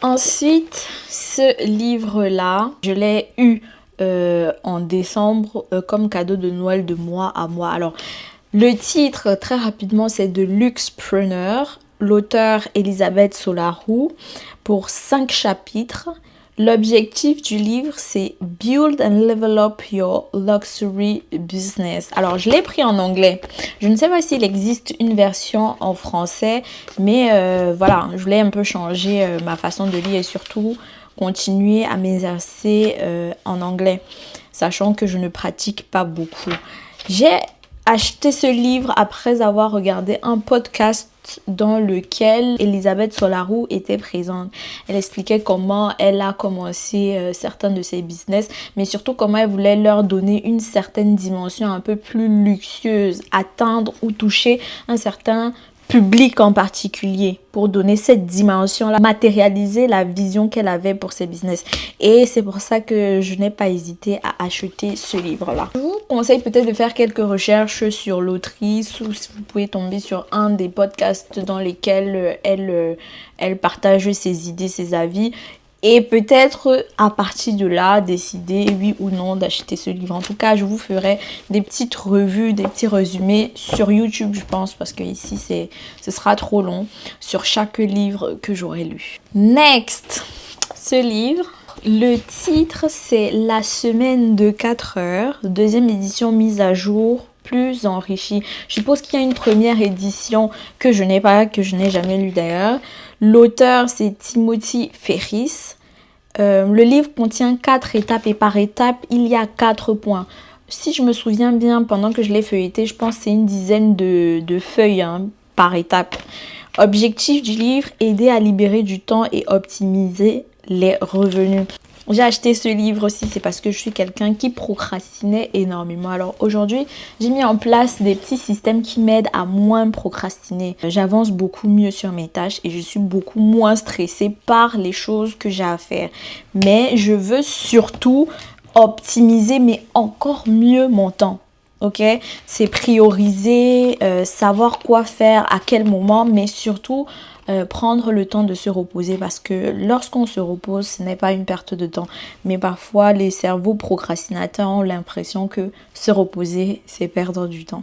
Ensuite, ce livre-là, je l'ai eu en décembre comme cadeau de Noël de moi à moi. Alors, le titre, très rapidement, c'est de Luxpreneur, l'auteur Elisabeth Solarou, pour 5 chapitres. L'objectif du livre, c'est Build and Level Up Your Luxury Business. Alors, je l'ai pris en anglais. Je ne sais pas s'il existe une version en français, mais voilà, je voulais un peu changer ma façon de lire et surtout continuer à m'exercer en anglais, sachant que je ne pratique pas beaucoup. J'ai acheté ce livre après avoir regardé un podcast dans lequel Elisabeth Solarou était présente. Elle expliquait comment elle a commencé certains de ses business, mais surtout comment elle voulait leur donner une certaine dimension un peu plus luxueuse, atteindre ou toucher un certain public en particulier pour donner cette dimension-là, matérialiser la vision qu'elle avait pour ses business. Et c'est pour ça que je n'ai pas hésité à acheter ce livre-là. Je vous conseille peut-être de faire quelques recherches sur l'autrice ou si vous pouvez tomber sur un des podcasts dans lesquels elle partage ses idées, ses avis. Et peut-être à partir de là, décider oui ou non d'acheter ce livre. En tout cas, je vous ferai des petites revues, des petits résumés sur YouTube, je pense, parce que ici, ce sera trop long, sur chaque livre que j'aurai lu. Next, ce livre, le titre, c'est La semaine de 4 heures, deuxième édition mise à jour, plus enrichie. Je suppose qu'il y a une première édition que je n'ai pas, que je n'ai jamais lu d'ailleurs. L'auteur, c'est Timothy Ferris. Le livre contient 4 étapes et par étape, il y a 4 points. Si je me souviens bien, pendant que je l'ai feuilleté, je pense que c'est une dizaine de feuilles par étape. Objectif du livre, aider à libérer du temps et optimiser les revenus. J'ai acheté ce livre aussi, c'est parce que je suis quelqu'un qui procrastinait énormément. Alors aujourd'hui, j'ai mis en place des petits systèmes qui m'aident à moins procrastiner. J'avance beaucoup mieux sur mes tâches et je suis beaucoup moins stressée par les choses que j'ai à faire. Mais je veux surtout optimiser, mais encore mieux mon temps. Ok, c'est prioriser, savoir quoi faire, à quel moment, mais surtout prendre le temps de se reposer parce que lorsqu'on se repose, ce n'est pas une perte de temps. Mais parfois, les cerveaux procrastinateurs ont l'impression que se reposer, c'est perdre du temps.